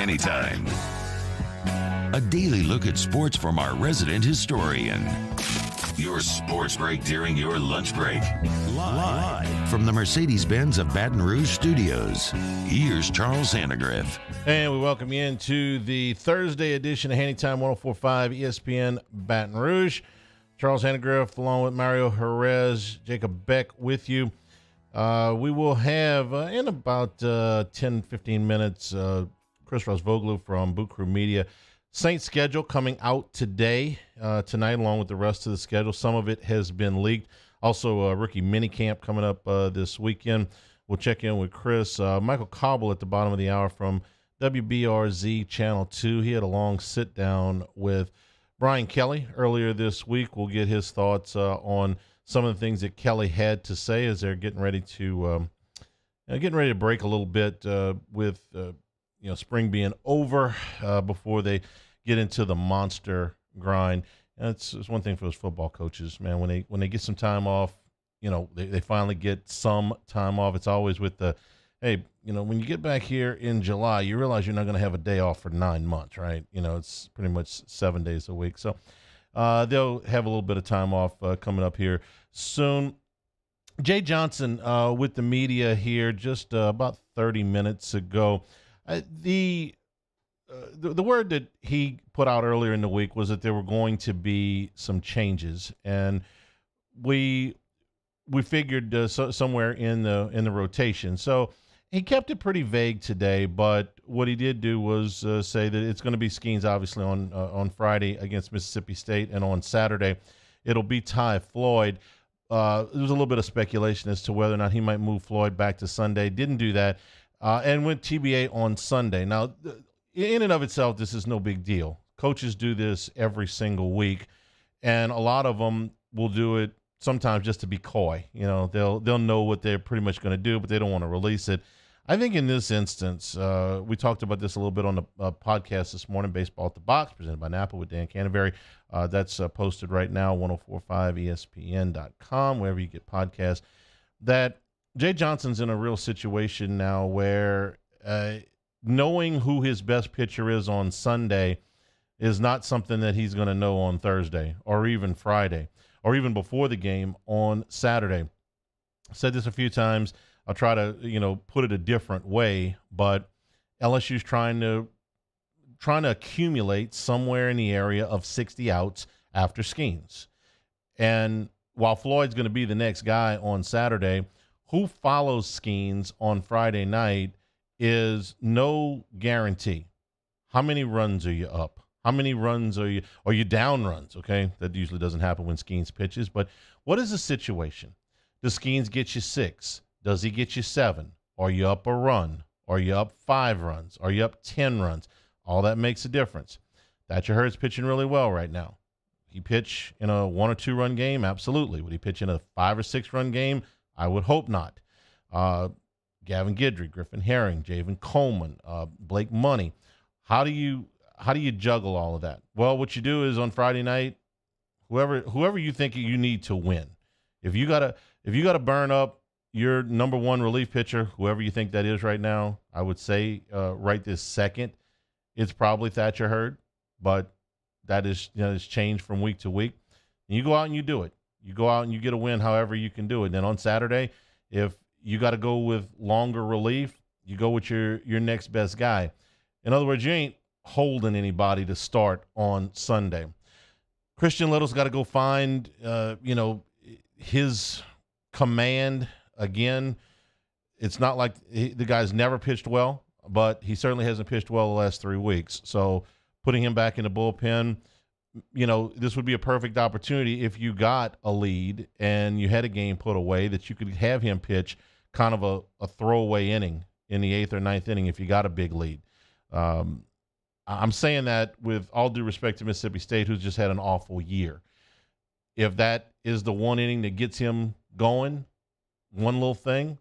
Hannytime. A daily look at sports from our resident historian. Your sports break during your lunch break. Live from the Mercedes-Benz of Baton Rouge studios. Here's Charles Hannegriff. And we welcome you into the Thursday edition of Hannytime 104.5 ESPN Baton Rouge. Charles Hannegriff along with Mario Jerez, Jacob Beck with you. We will have, in about 10-15 minutes, Chris Rosvoglou from Boot Crew Media. Saints schedule coming out tonight, along with the rest of the schedule. Some of it has been leaked. Also, a rookie minicamp coming up this weekend. We'll check in with Chris. Michael Cauble at the bottom of the hour from WBRZ Channel 2. He had a long sit-down with Brian Kelly earlier this week. We'll get his thoughts on some of the things that Kelly had to say as they're getting ready to break a little bit with spring being over before they get into the monster grind. And it's one thing for those football coaches, man. When they get some time off, they finally get some time off. It's always with the, hey, when you get back here in July, you realize you're not going to have a day off for 9 months, right? It's pretty much 7 days a week. So they'll have a little bit of time off coming up here soon. Jay Johnson with the media here just about 30 minutes ago. The word that he put out earlier in the week was that there were going to be some changes, and we figured somewhere in the rotation. So he kept it pretty vague today, but what he did do was say that it's going to be Skeens obviously on Friday against Mississippi State, and on Saturday it'll be Ty Floyd. There was a little bit of speculation as to whether or not he might move Floyd back to Sunday. Didn't do that. And went TBA on Sunday. Now, in and of itself, this is no big deal. Coaches do this every single week, and a lot of them will do it sometimes just to be coy. They'll know what they're pretty much going to do, but they don't want to release it. I think in this instance, we talked about this a little bit on the podcast this morning, Baseball at the Box, presented by Napa with Dan Canterbury. That's posted right now, 1045ESPN.com, wherever you get podcasts. That Jay Johnson's in a real situation now where knowing who his best pitcher is on Sunday is not something that he's going to know on Thursday or even Friday or even before the game on Saturday. I said this a few times. I'll try to, put it a different way, but LSU's trying to accumulate somewhere in the area of 60 outs after Skeens. And while Floyd's going to be the next guy on Saturday, who follows Skeens on Friday night is no guarantee. How many runs are you up? How many runs are you down runs? Okay, that usually doesn't happen when Skeens pitches. But what is the situation? Does Skeens get you 6? Does he get you 7? Are you up a run? Are you up 5 runs? Are you up 10 runs? All that makes a difference. Thatcher Hurd's pitching really well right now. He pitch in a 1 or 2 run game? Absolutely. Would he pitch in a 5 or 6 run game? I would hope not. Gavin Guidry, Griffin Herring, Javen Coleman, Blake Money. How do you juggle all of that? Well, what you do is on Friday night, whoever you think you need to win. If you gotta burn up your number one relief pitcher, whoever you think that is right now, I would say right this second, it's probably Thatcher Hurd, but that is it's changed from week to week. And you go out and you do it. You go out and you get a win however you can do it. And then on Saturday, if you got to go with longer relief, you go with your next best guy. In other words, you ain't holding anybody to start on Sunday. Christian Little's got to go find, his command again. It's not like the guy's never pitched well, but he certainly hasn't pitched well the last 3 weeks. So putting him back in the bullpen, this would be a perfect opportunity if you got a lead and you had a game put away that you could have him pitch kind of a throwaway inning in the 8th or 9th inning if you got a big lead. I'm saying that with all due respect to Mississippi State, who's just had an awful year. If that is the one inning that gets him going, one little thing,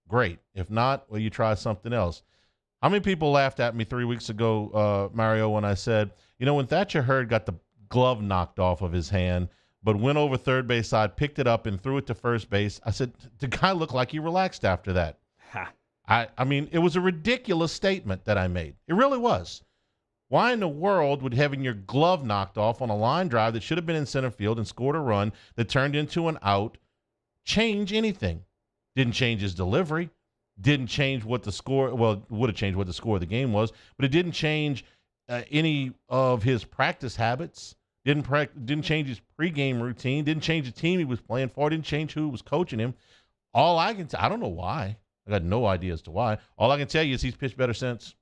great. If not, well, you try something else. How many people laughed at me 3 weeks ago, Mario, when I said, when Thatcher Hurd got the glove knocked off of his hand, but went over third base side, picked it up, and threw it to first base, I said, the guy looked like he relaxed after that. Ha. I mean, it was a ridiculous statement that I made. It really was. Why in the world would having your glove knocked off on a line drive that should have been in center field and scored a run that turned into an out change anything? Didn't change his delivery. Didn't change what the score, well, would have changed what the score of the game was, but it didn't change any of his practice habits. Didn't change his pregame routine. Didn't change the team he was playing for. Didn't change who was coaching him. All I can I don't know why. I got no idea as to why. All I can tell you is he's pitched better since.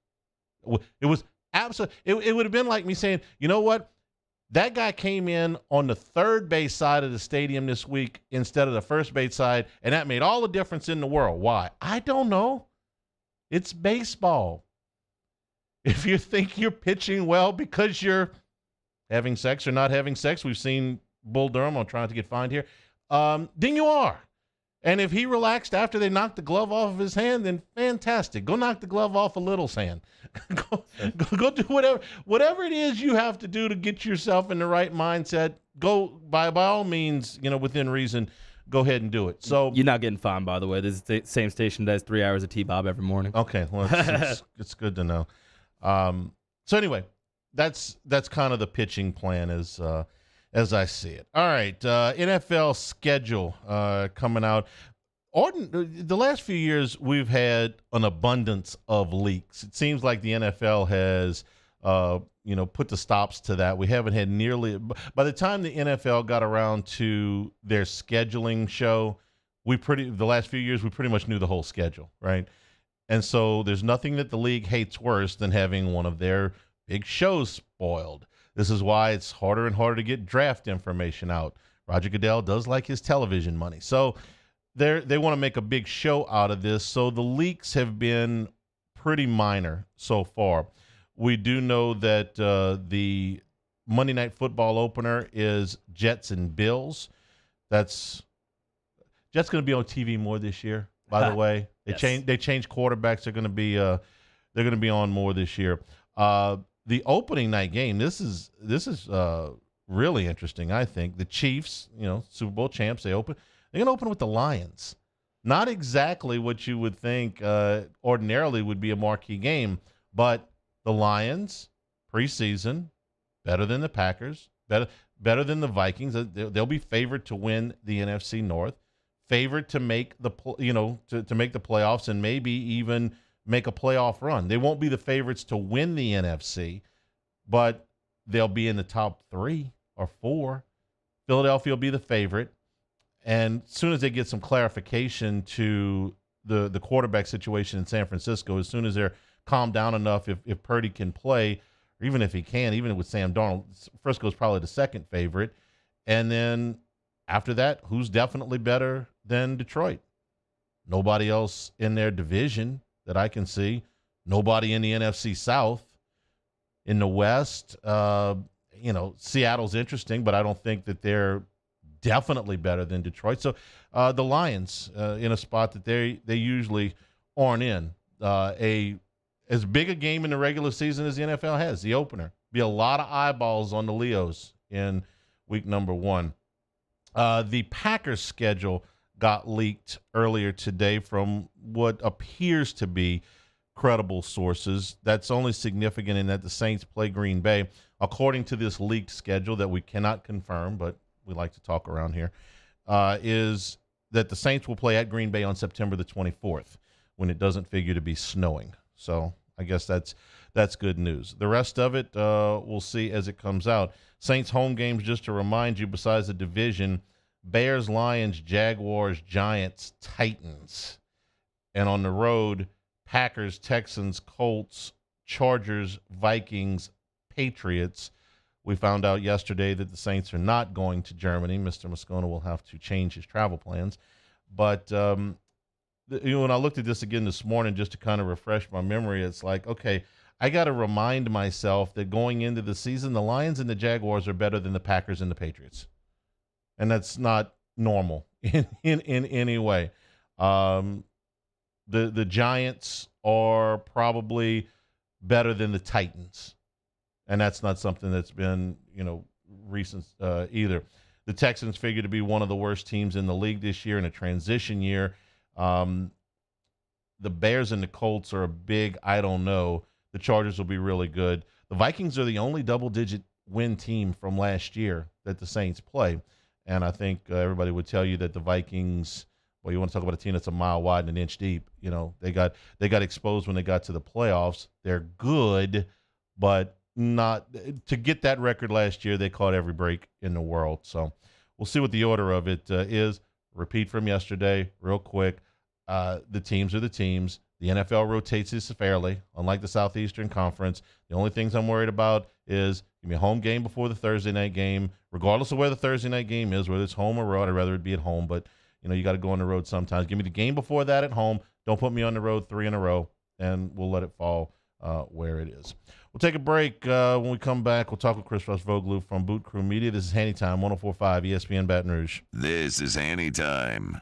It was absolutely. It would have been like me saying, you know what? That guy came in on the third base side of the stadium this week instead of the first base side, and that made all the difference in the world. Why? I don't know. It's baseball. If you think you're pitching well because you're having sex or not having sex, we've seen Bull Durham, I'm trying to get fined here, then you are. And if he relaxed after they knocked the glove off of his hand, then fantastic. Go knock the glove off a Little's hand. go do whatever it is you have to do to get yourself in the right mindset. Go by all means, within reason, go ahead and do it. So you're not getting fined, by the way. This is the same station that has 3 hours of T-Bob every morning. Okay, well, it's good to know. So anyway, that's kind of the pitching plan as I see it. All right, NFL schedule coming out. The last few years, we've had an abundance of leaks. It seems like the NFL has, put the stops to that. We haven't had nearly. By the time the NFL got around to their scheduling show, the last few years we pretty much knew the whole schedule, right? And so there's nothing that the league hates worse than having one of their big shows spoiled. This is why it's harder and harder to get draft information out. Roger Goodell does like his television money. So they want to make a big show out of this. So the leaks have been pretty minor so far. We do know that the Monday Night Football opener is Jets and Bills. Jets going to be on TV more this year, by the way. They changed quarterbacks. They're going to be on more this year. The opening night game, this is really interesting, I think. The Chiefs, Super Bowl champs, they're going to open with the Lions. Not exactly what you would think ordinarily would be a marquee game, but the Lions, preseason, better than the Packers, better than the Vikings. They'll be favored to win the NFC North, favored to make to make the playoffs and maybe even make a playoff run. They won't be the favorites to win the NFC, but they'll be in the top 3 or 4. Philadelphia will be the favorite. And as soon as they get some clarification to the quarterback situation in San Francisco, as soon as they're calmed down enough, if Purdy can play, or even if he can, even with Sam Darnold, Frisco's probably the second favorite. And then after that, who's definitely better than Detroit? Nobody else in their division that I can see. Nobody in the NFC South. In the West, Seattle's interesting, but I don't think that they're definitely better than Detroit. So the Lions in a spot that they usually aren't in. As big a game in the regular season as the NFL has, the opener. Be a lot of eyeballs on the Leos in week number 1. The Packers schedule got leaked earlier today from what appears to be credible sources. That's only significant in that the Saints play Green Bay. According to this leaked schedule that we cannot confirm, but we like to talk around here, is that the Saints will play at Green Bay on September the 24th when it doesn't figure to be snowing. So I guess that's good news. The rest of it, we'll see as it comes out. Saints home games, just to remind you, besides the division, Bears, Lions, Jaguars, Giants, Titans. And on the road, Packers, Texans, Colts, Chargers, Vikings, Patriots. We found out yesterday that the Saints are not going to Germany. Mr. Moscona will have to change his travel plans. But when I looked at this again this morning just to kind of refresh my memory, it's like, okay, I got to remind myself that going into the season, the Lions and the Jaguars are better than the Packers and the Patriots. And that's not normal in any way. The Giants are probably better than the Titans, and that's not something that's been recent either. The Texans figure to be one of the worst teams in the league this year in a transition year. the Bears and the Colts are a big I don't know. The Chargers will be really good. The Vikings are the only double-digit win team from last year that the Saints play. And I think everybody would tell you that the Vikings, well, you want to talk about a team that's a mile wide and an inch deep. You know, they got exposed when they got to the playoffs. They're good, but not to get that record last year. They caught every break in the world. So we'll see what the order of it is. Repeat from yesterday, real quick. The teams are the teams. The NFL rotates this fairly, unlike the Southeastern Conference. The only things I'm worried about is give me a home game before the Thursday night game, regardless of where the Thursday night game is, whether it's home or road. I'd rather it be at home, but you got to go on the road sometimes. Give me the game before that at home. Don't put me on the road 3 in a row, and we'll let it fall where it is. We'll take a break. When we come back, we'll talk with Chris Rosvoglou from Boot Crew Media. This is Hannytime, 104.5 ESPN Baton Rouge. This is Hannytime.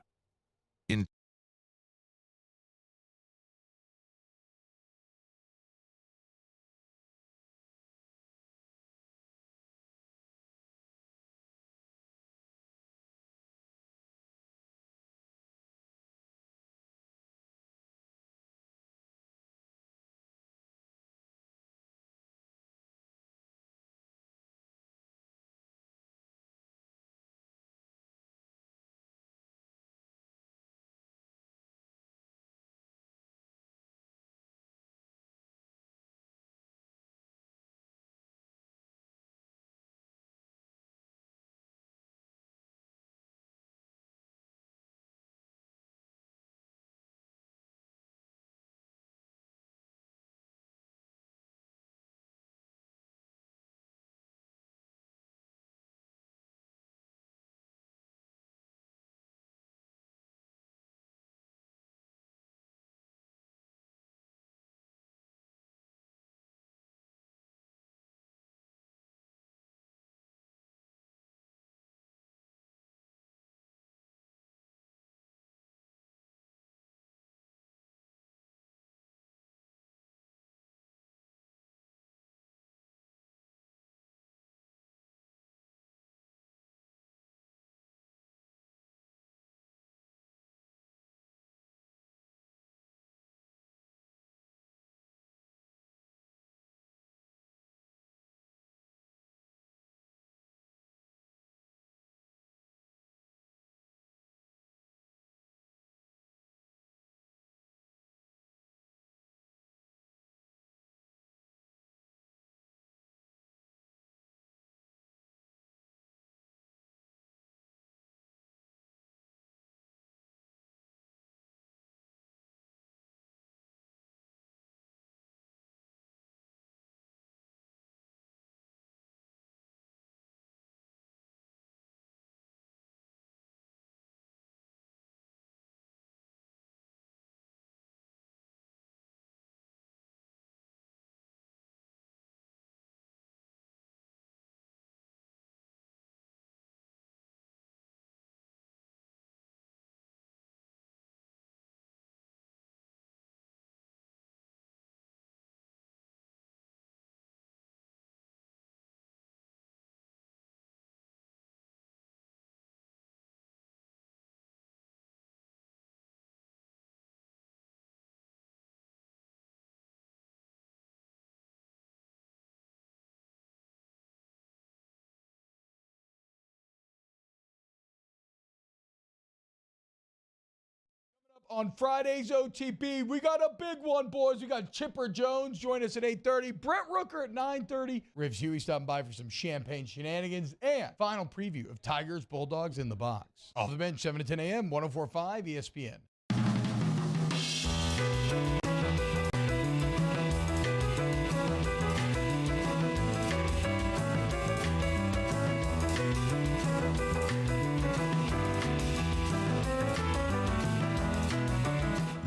On Friday's OTP, we got a big one, boys. We got Chipper Jones join us at 8:30. Brent Rooker at 9:30. Rivs Huey stopping by for some champagne shenanigans and final preview of Tigers Bulldogs in the box. Off the bench, 7 to 10 a.m., 104.5 ESPN.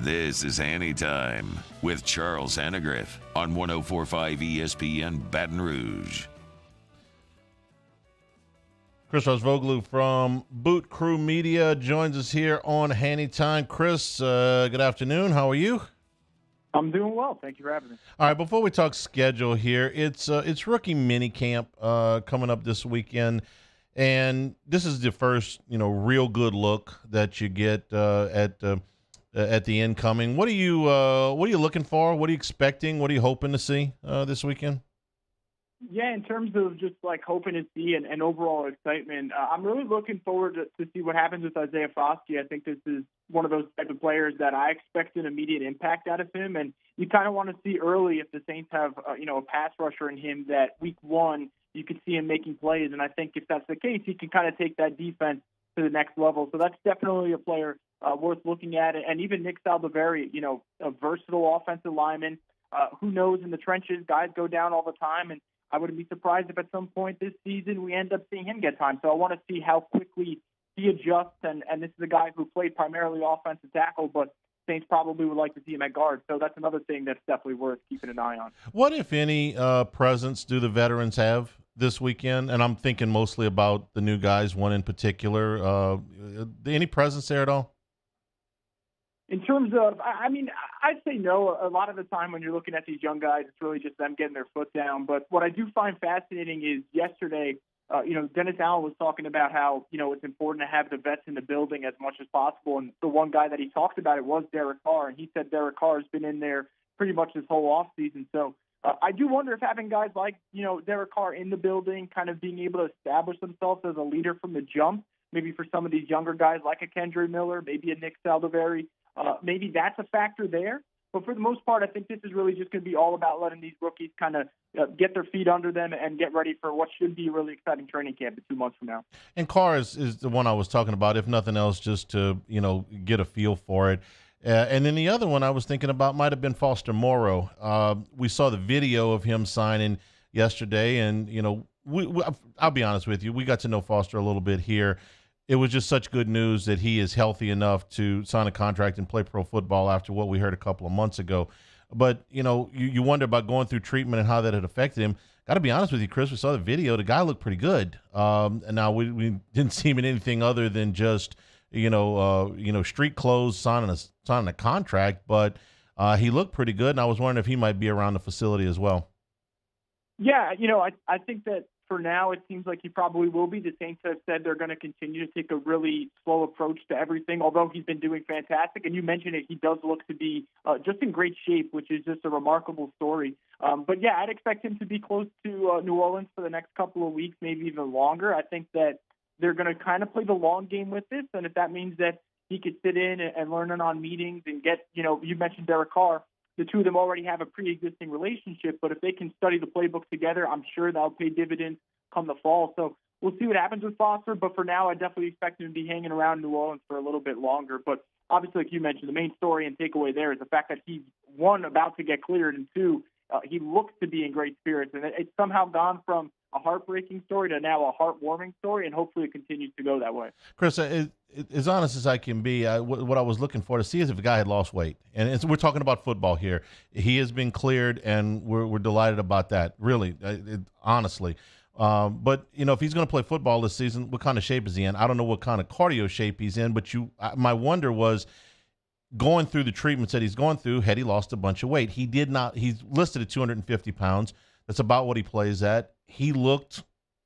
This is Hannytime with Charles Hanagriff on 104.5 ESPN Baton Rouge. Chris Rosvoglou from Boot Crew Media joins us here on Hannytime. Chris, good afternoon. How are you? I'm doing well. Thank you for having me. All right, before we talk schedule here, it's rookie mini camp coming up this weekend, and this is the first real good look that you get at at the incoming. What are you looking for? What are you expecting? What are you hoping to see this weekend? Yeah, in terms of just like hoping to see and overall excitement, I'm really looking forward to see what happens with Isaiah Foskey. I think this is one of those type of players that I expect an immediate impact out of him, and you kind of want to see early if the Saints have a pass rusher in him that week one you could see him making plays, and I think if that's the case, he can kind of take that defense to the next level. So that's definitely a player worth looking at, and even Nick Saldivari, a versatile offensive lineman. Who knows in the trenches? Guys go down all the time, and I wouldn't be surprised if at some point this season we end up seeing him get time. So I want to see how quickly he adjusts, and this is a guy who played primarily offensive tackle, but Saints probably would like to see him at guard. So that's another thing that's definitely worth keeping an eye on. What, if any, presence do the veterans have this weekend? And I'm thinking mostly about the new guys, one in particular. Any presence there at all? In terms of, I'd say no. A lot of the time when you're looking at these young guys, it's really just them getting their foot down. But what I do find fascinating is yesterday, Dennis Allen was talking about how, it's important to have the vets in the building as much as possible. And the one guy that he talked about it was Derek Carr. And he said Derek Carr has been in there pretty much this whole offseason. So I do wonder if having guys like, Derek Carr in the building, kind of being able to establish themselves as a leader from the jump, maybe for some of these younger guys like a Kendra Miller, maybe a Nick Saldivari, maybe that's a factor there. But for the most part, I think this is really just going to be all about letting these rookies kind of get their feet under them and get ready for what should be a really exciting training camp in 2 months from now. And Carr is the one I was talking about, if nothing else, just to, get a feel for it. And then the other one I was thinking about might have been Foster Morrow. We saw the video of him signing yesterday, and, I'll be honest with you, we got to know Foster a little bit here. It was just such good news that he is healthy enough to sign a contract and play pro football after what we heard a couple of months ago. But, you wonder about going through treatment and how that had affected him. Got to be honest with you, Chris, we saw the video. The guy looked pretty good. And now we didn't see him in anything other than just, street clothes, signing a contract. But he looked pretty good, and I was wondering if he might be around the facility as well. Yeah, I think that for now, it seems like he probably will be. The Saints have said they're going to continue to take a really slow approach to everything, although he's been doing fantastic. And you mentioned it, he does look to be just in great shape, which is just a remarkable story. But, yeah, I'd expect him to be close to New Orleans for the next couple of weeks, maybe even longer. I think that they're going to kind of play the long game with this, and if that means that he could sit in and learn on meetings and get, you mentioned Derek Carr. The two of them already have a pre-existing relationship, but if they can study the playbook together, I'm sure that'll pay dividends come the fall. So we'll see what happens with Foster, but for now, I definitely expect him to be hanging around New Orleans for a little bit longer. But obviously, like you mentioned, the main story and takeaway there is the fact that he's, one, about to get cleared, and two, he looks to be in great spirits. And it's somehow gone from a heartbreaking story to now a heartwarming story, and hopefully it continues to go that way. Chris, as honest as I can be, what I was looking for to see is if the guy had lost weight. And we're talking about football here. He has been cleared, and we're delighted about that, really, honestly. But, if he's going to play football this season, what kind of shape is he in? I don't know what kind of cardio shape he's in, but my wonder was, going through the treatments that he's going through, had he lost a bunch of weight? He did not. He's listed at 250 pounds. That's about what he plays at. He looked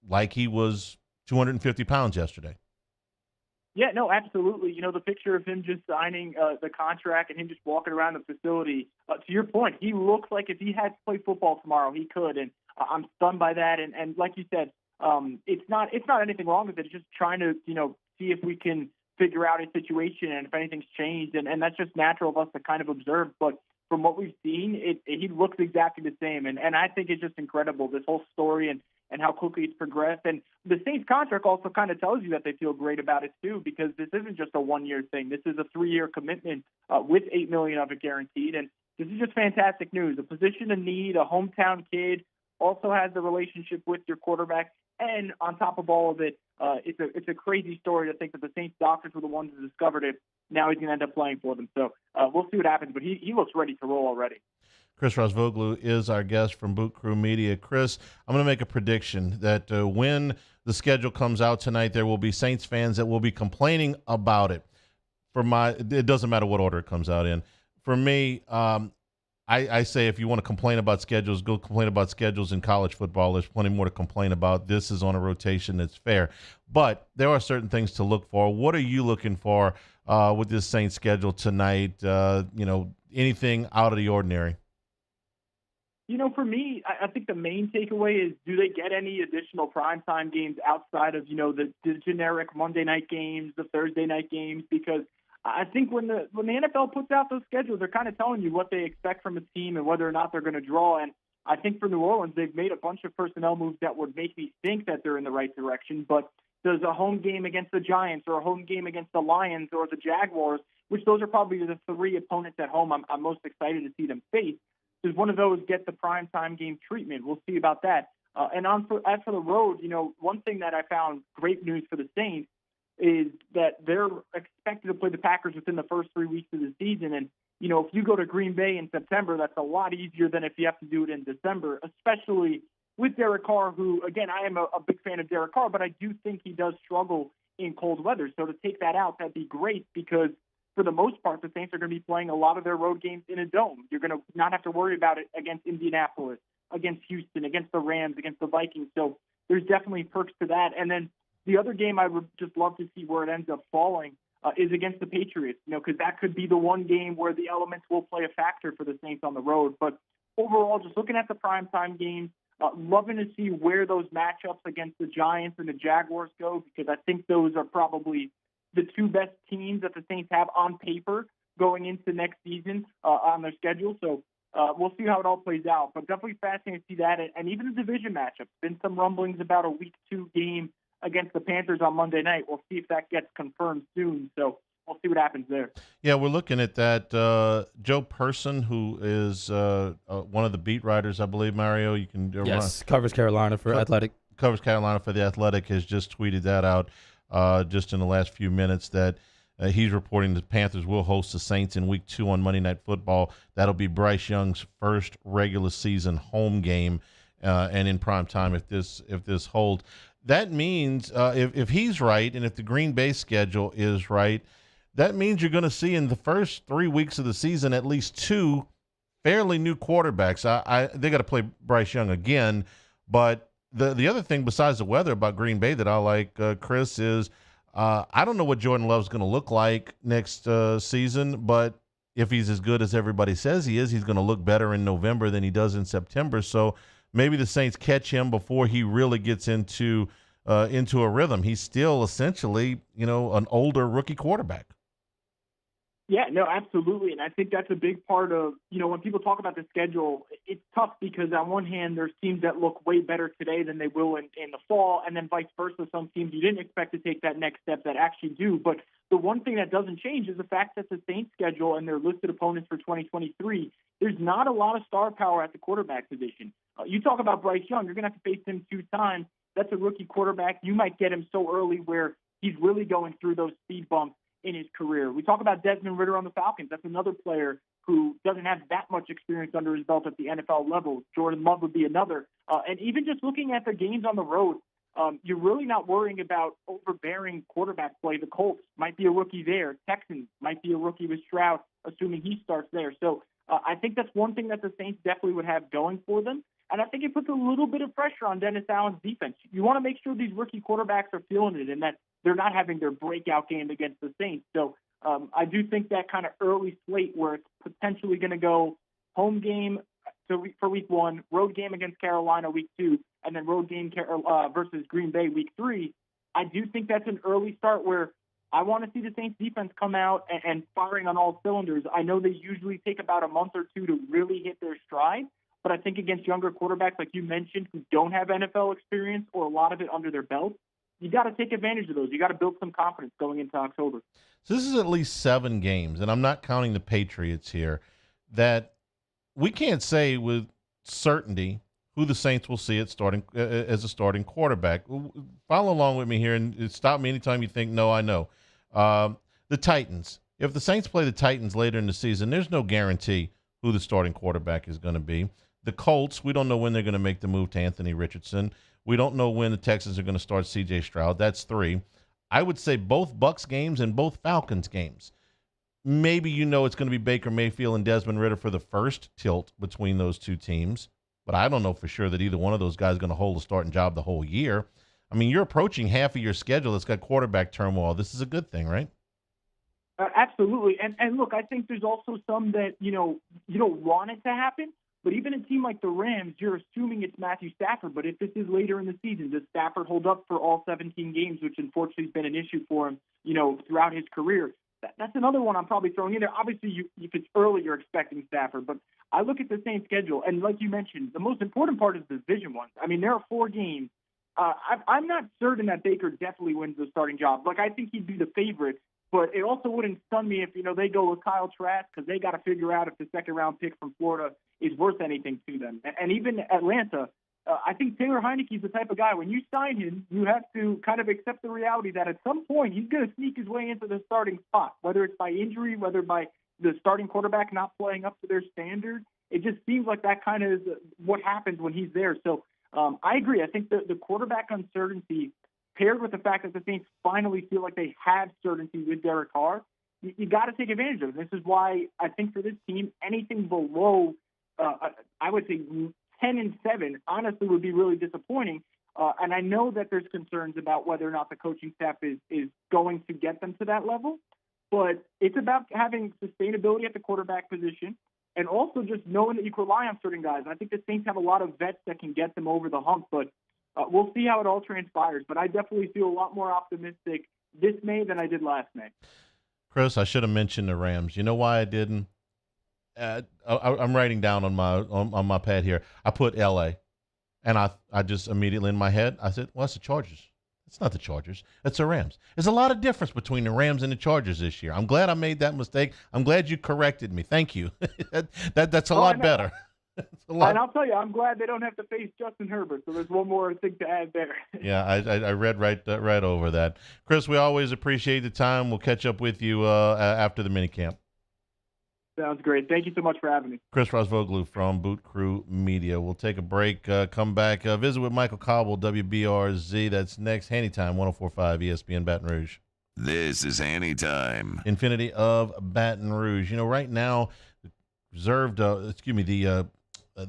like he was 250 pounds yesterday. Yeah, no, absolutely. The picture of him just signing the contract and him just walking around the facility, to your point, he looks like if he had to play football tomorrow, he could. And I'm stunned by that. And like you said, it's not anything wrong with it. It's just trying to, see if we can figure out a situation and if anything's changed. And that's just natural of us to kind of observe. But from what we've seen, he looks exactly the same. And I think it's just incredible, this whole story and how quickly it's progressed. And the Saints contract also kind of tells you that they feel great about it too, because this isn't just a one-year thing. This is a 3-year commitment with $8 million of it guaranteed. And this is just fantastic news. A position of need, a hometown kid, also has the relationship with your quarterback. And on top of all of it, it's a crazy story to think that the Saints doctors were the ones who discovered it. Now he's going to end up playing for them. So we'll see what happens, but he looks ready to roll already. Chris Rosvoglou is our guest from Boot Crew Media. Chris, I'm going to make a prediction that when the schedule comes out tonight, there will be Saints fans that will be complaining about it. It doesn't matter what order it comes out in. For me, I say if you want to complain about schedules, go complain about schedules in college football. There's plenty more to complain about. This is on a rotation that's fair. But there are certain things to look for. What are you looking for with this Saints schedule tonight? Anything out of the ordinary? For me, I think the main takeaway is, do they get any additional primetime games outside of, the generic Monday night games, the Thursday night games? Because I think when the NFL puts out those schedules, they're kind of telling you what they expect from a team and whether or not they're going to draw. And I think for New Orleans, they've made a bunch of personnel moves that would make me think that they're in the right direction. But does a home game against the Giants or a home game against the Lions or the Jaguars, which those are probably the three opponents at home I'm most excited to see them face, does one of those get the primetime game treatment? We'll see about that. As for the road, one thing that I found great news for the Saints is that they're expected to play the Packers within the first 3 weeks of the season. And, if you go to Green Bay in September, that's a lot easier than if you have to do it in December, especially with Derek Carr, who, again, I am a big fan of Derek Carr, but I do think he does struggle in cold weather. So to take that out, that'd be great, because for the most part, the Saints are going to be playing a lot of their road games in a dome. You're going to not have to worry about it against Indianapolis, against Houston, against the Rams, against the Vikings. So there's definitely perks to that. And then the other game I would just love to see where it ends up falling is against the Patriots, because that could be the one game where the elements will play a factor for the Saints on the road. But overall, just looking at the primetime games, loving to see where those matchups against the Giants and the Jaguars go, because I think those are probably the two best teams that the Saints have on paper going into next season on their schedule. So we'll see how it all plays out. But definitely fascinating to see that. And even the division matchups. Been some rumblings about a Week 2 game against the Panthers on Monday night. We'll see if that gets confirmed soon. So we'll see what happens there. Yeah, we're looking at that. Joe Person, who is one of the beat writers, I believe, Mario. You can covers Carolina for Athletic. Covers Carolina for the Athletic, has just tweeted that out just in the last few minutes, that he's reporting the Panthers will host the Saints in Week 2 on Monday Night Football. That'll be Bryce Young's first regular season home game, and in prime time if this holds. That means if he's right, and if the Green Bay schedule is right, that means you're going to see in the first 3 weeks of the season at least two fairly new quarterbacks. They got to play Bryce Young again, but the other thing besides the weather about Green Bay that I like, Chris, is I don't know what Jordan Love's going to look like next season, but if he's as good as everybody says he is, he's going to look better in November than he does in September. So maybe the Saints catch him before he really gets into a rhythm. He's still essentially, an older rookie quarterback. Yeah, no, absolutely. And I think that's a big part of, when people talk about the schedule, it's tough because on one hand, there's teams that look way better today than they will in the fall, and then vice versa. Some teams you didn't expect to take that next step that actually do. But the one thing that doesn't change is the fact that the Saints schedule and their listed opponents for 2023, there's not a lot of star power at the quarterback position. You talk about Bryce Young, you're going to have to face him 2 times. That's a rookie quarterback. You might get him so early where he's really going through those speed bumps in his career. We talk about Desmond Ridder on the Falcons. That's another player who doesn't have that much experience under his belt at the NFL level. Jordan Love would be another. And even just looking at the games on the road, you're really not worrying about overbearing quarterback play. The Colts might be a rookie there. Texans might be a rookie with Stroud, assuming he starts there. So I think that's one thing that the Saints definitely would have going for them. And I think it puts a little bit of pressure on Dennis Allen's defense. You want to make sure these rookie quarterbacks are feeling it and that they're not having their breakout game against the Saints. So I do think that kind of early slate where it's potentially going to go home game for Week 1, road game against Carolina Week 2, and then road game versus Green Bay Week 3, I do think that's an early start where I want to see the Saints defense come out and firing on all cylinders. I know they usually take about a month or two to really hit their stride, but I think against younger quarterbacks, like you mentioned, who don't have NFL experience or a lot of it under their belt, you got to take advantage of those. You got to build some confidence going into October. So this is at least 7 games, and I'm not counting the Patriots here, that we can't say with certainty who the Saints will see as a starting quarterback. Follow along with me here and stop me anytime you think, no, I know. The Titans. If the Saints play the Titans later in the season, there's no guarantee who the starting quarterback is going to be. The Colts, we don't know when they're going to make the move to Anthony Richardson. We don't know when the Texans are going to start C.J. Stroud. That's 3. I would say both Bucs games and both Falcons games. maybe it's going to be Baker Mayfield and Desmond Ridder for the first tilt between those two teams, but I don't know for sure that either one of those guys is going to hold a starting job the whole year. I mean, you're approaching half of your schedule that's got quarterback turmoil. This is a good thing, right? Absolutely. And look, I think there's also some that, you don't want it to happen. But even a team like the Rams, you're assuming it's Matthew Stafford. But if this is later in the season, does Stafford hold up for all 17 games, which unfortunately has been an issue for him, throughout his career? That's another one I'm probably throwing in there. Obviously, if it's early, you're expecting Stafford. But I look at the same schedule, and like you mentioned, the most important part is the division ones. I mean, there are 4 games. I'm not certain that Baker definitely wins the starting job. Like, I think he'd be the favorite. But it also wouldn't stun me if, they go with Kyle Trask, because they got to figure out if the second-round pick from Florida is worth anything to them. And even Atlanta, I think Taylor Heinicke's the type of guy, when you sign him, you have to kind of accept the reality that at some point he's going to sneak his way into the starting spot, whether it's by injury, whether by the starting quarterback not playing up to their standard. It just seems like that kind of is what happens when he's there. So I agree. I think the quarterback uncertainty, paired with the fact that the Saints finally feel like they have certainty with Derek Carr, you got to take advantage of it. This is why I think for this team, anything below, I would say 10-7, honestly, would be really disappointing. And I know that there's concerns about whether or not the coaching staff is going to get them to that level. But it's about having sustainability at the quarterback position and also just knowing that you can rely on certain guys. I think the Saints have a lot of vets that can get them over the hump, but we'll see how it all transpires, but I definitely feel a lot more optimistic this May than I did last May. Chris, I should have mentioned the Rams. You know why I didn't? I'm writing down on my pad here. I put L.A., and I just immediately in my head, I said, well, it's the Chargers. It's not the Chargers. It's the Rams. There's a lot of difference between the Rams and the Chargers this year. I'm glad I made that mistake. I'm glad you corrected me. Thank you. That's a lot better. And I'll tell you, I'm glad they don't have to face Justin Herbert, so there's one more thing to add there. Yeah, I read right over that. Chris, we always appreciate the time. We'll catch up with you after the minicamp. Sounds great. Thank you so much for having me. Chris Rosvoglou from Boot Crew Media. We'll take a break, come back, visit with Michael Cauble, WBRZ. That's next. Hannytime, 104.5 ESPN Baton Rouge. This is Hannytime. Infinity of Baton Rouge. Right now, the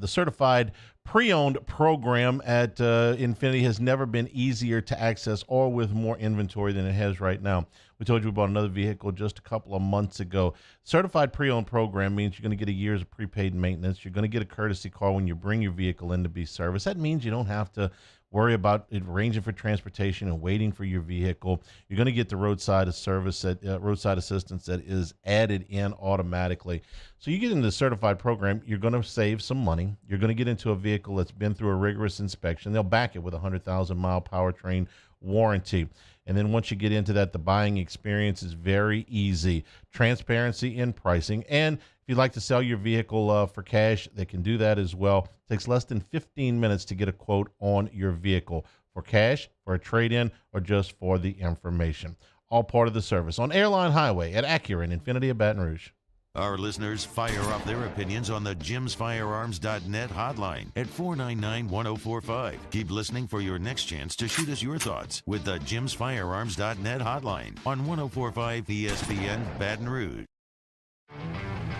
certified pre-owned program at Infinity has never been easier to access or with more inventory than it has right now. We told you about another vehicle just a couple of months ago. Certified pre-owned program means you're going to get a year's of prepaid maintenance. You're going to get a courtesy car when you bring your vehicle in to be serviced. That means you don't have to worry about it arranging for transportation and waiting for your vehicle. You're going to get the roadside assistance that is added in automatically. So you get into the certified program, you're going to save some money. You're going to get into a vehicle that's been through a rigorous inspection. They'll back it with a 100,000-mile powertrain warranty. And then once you get into that, the buying experience is very easy. Transparency in pricing. And if you'd like to sell your vehicle for cash, they can do that as well. It takes less than 15 minutes to get a quote on your vehicle for cash, for a trade-in, or just for the information. All part of the service on Airline Highway at Acura and Infinity of Baton Rouge. Our listeners fire up their opinions on the jimsfirearms.net hotline at 499-1045. Keep listening for your next chance to shoot us your thoughts with the jimsfirearms.net hotline on 104.5 ESPN Baton Rouge.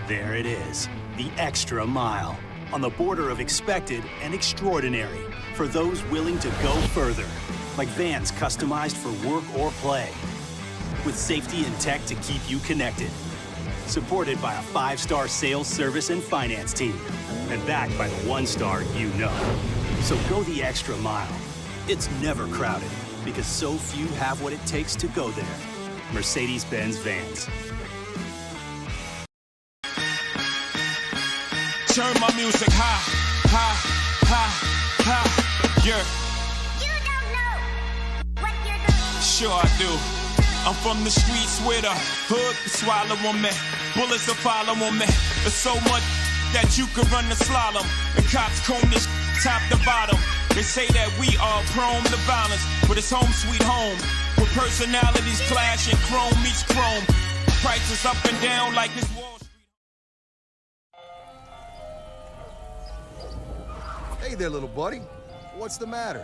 There it is, the extra mile, on the border of expected and extraordinary for those willing to go further, like vans customized for work or play, with safety and tech to keep you connected. Supported by a 5-star sales, service, and finance team. And backed by the 1-star you know. So go the extra mile. It's never crowded because so few have what it takes to go there. Mercedes-Benz Vans. Turn my music high, high, high, high. Yeah. You don't know what you're doing. Sure I do. I'm from the streets with a hood to swallow on me. Bullets will follow on me. There's so much that you could run the slalom. And cops comb this top to bottom. They say that we are prone to violence, but it's home sweet home. With personalities clashing, chrome meets chrome. Prices up and down like this Wall Street. Hey there, little buddy. What's the matter?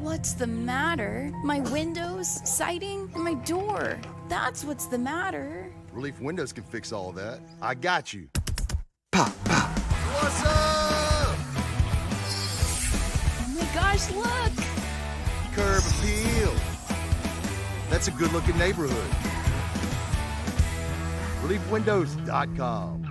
What's the matter? My windows, siding, and my door. That's what's the matter. Relief Windows can fix all that. I got you. Pop, pop. What's up? Oh my gosh, look! Curb appeal. That's a good-looking neighborhood. ReliefWindows.com.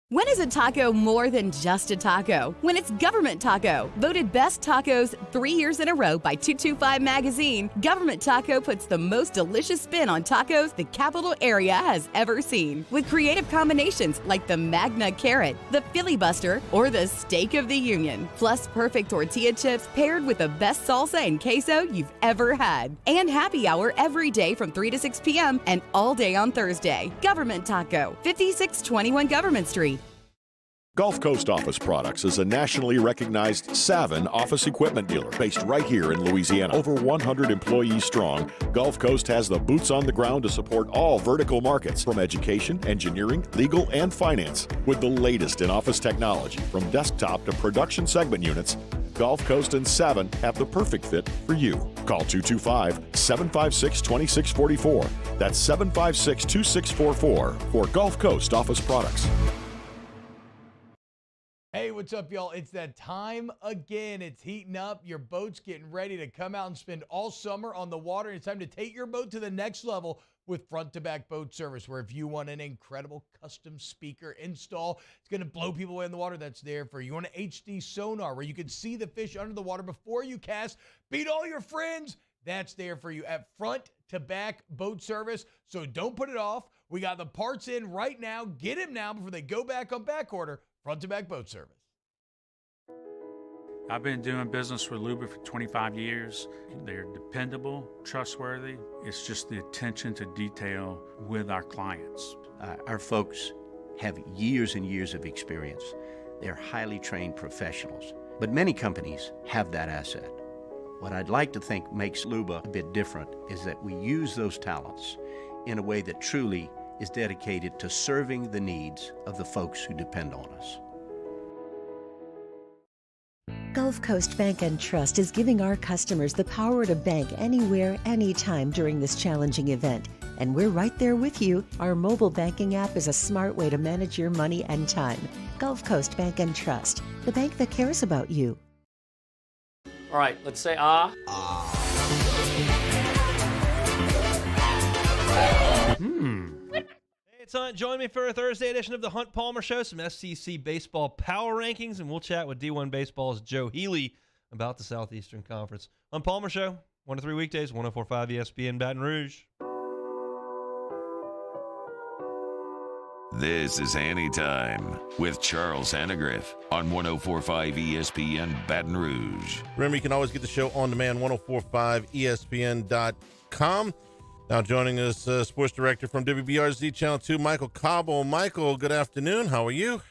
When is a taco more than just a taco? When it's Government Taco. Voted best tacos 3 years in a row by 225 Magazine, Government Taco puts the most delicious spin on tacos the capital area has ever seen. With creative combinations like the Magna Carrot, the Filibuster, or the Steak of the Union. Plus perfect tortilla chips paired with the best salsa and queso you've ever had. And happy hour every day from 3 to 6 p.m. and all day on Thursday. Government Taco, 5621 Government Street. Gulf Coast Office Products is a nationally recognized Savin office equipment dealer based right here in Louisiana. Over 100 employees strong, Gulf Coast has the boots on the ground to support all vertical markets, from education, engineering, legal, and finance. With the latest in office technology, from desktop to production segment units, Gulf Coast and Savin have the perfect fit for you. Call 225-756-2644. That's 756-2644 for Gulf Coast Office Products. Hey, what's up, y'all? It's that time again. It's heating up. Your boat's getting ready to come out and spend all summer on the water. It's time to take your boat to the next level with front-to-back boat service, where if you want an incredible custom speaker install, it's going to blow people away in the water, that's there for you. You want an HD sonar where you can see the fish under the water before you cast, beat all your friends, that's there for you at front-to-back boat service. So don't put it off. We got the parts in right now. Get them now before they go back on back order. Front-to-back boat service. I've been doing business with Luba for 25 years. They're dependable, trustworthy. It's just the attention to detail with our clients. Our folks have years and years of experience. They're highly trained professionals. But many companies have that asset. What I'd like to think makes Luba a bit different is that we use those talents in a way that truly is dedicated to serving the needs of the folks who depend on us. Gulf Coast Bank and Trust is giving our customers the power to bank anywhere, anytime during this challenging event. And we're right there with you. Our mobile banking app is a smart way to manage your money and time. Gulf Coast Bank and Trust, the bank that cares about you. All right, let's say ah. Hey, it's Hunt. Join me for a Thursday edition of the Hunt Palmer Show, some SEC baseball power rankings, and we'll chat with D1 Baseball's Joe Healy about the Southeastern Conference. Hunt Palmer Show, 1 to 3 weekdays, 104.5 ESPN Baton Rouge. This is Hannytime with Charles Hannegriff on 104.5 ESPN Baton Rouge. Remember, you can always get the show on demand, 104.5ESPN.com. Now joining us, sports director from WBRZ Channel 2, Michael Cauble. Michael, good afternoon. How are you?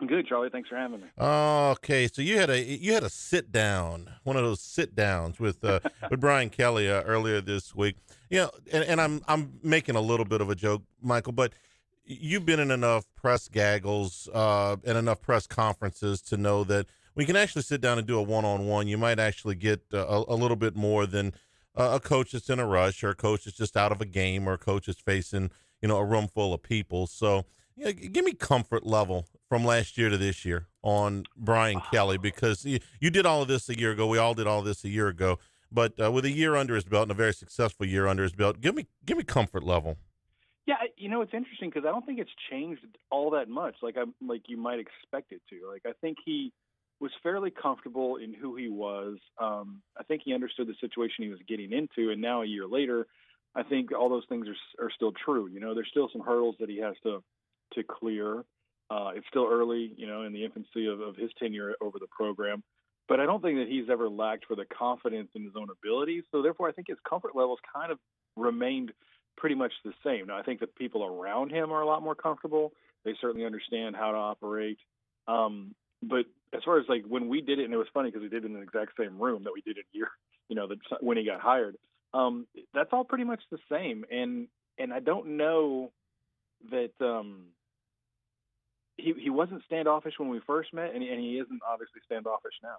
I'm good, Charlie. Thanks for having me. Okay, so you had a sit down, one of those sit downs with Brian Kelly earlier this week. You know, and I'm making a little bit of a joke, Michael, but you've been in enough press gaggles and enough press conferences to know that we can actually sit down and do a one-on-one. You might actually get a little bit more than a coach that's in a rush, or a coach that's just out of a game, or a coach that's facing, a room full of people. So, give me comfort level from last year to this year on Brian Kelly, because you did all of this a year ago. We all did all of this a year ago. But with a year under his belt and a very successful year under his belt, give me comfort level. Yeah, it's interesting because I don't think it's changed all that much. Like you might expect it to. Like, I think he was fairly comfortable in who he was. I think he understood the situation he was getting into, and now a year later, I think all those things are still true. There's still some hurdles that he has to clear. It's still early, in the infancy of his tenure over the program. But I don't think that he's ever lacked for the confidence in his own abilities. So therefore, I think his comfort levels kind of remained pretty much the same. Now, I think the people around him are a lot more comfortable. They certainly understand how to operate. But as far as like when we did it, and it was funny because we did it in the exact same room that we did it when he got hired. That's all pretty much the same. And I don't know that he wasn't standoffish when we first met, and he isn't obviously standoffish now.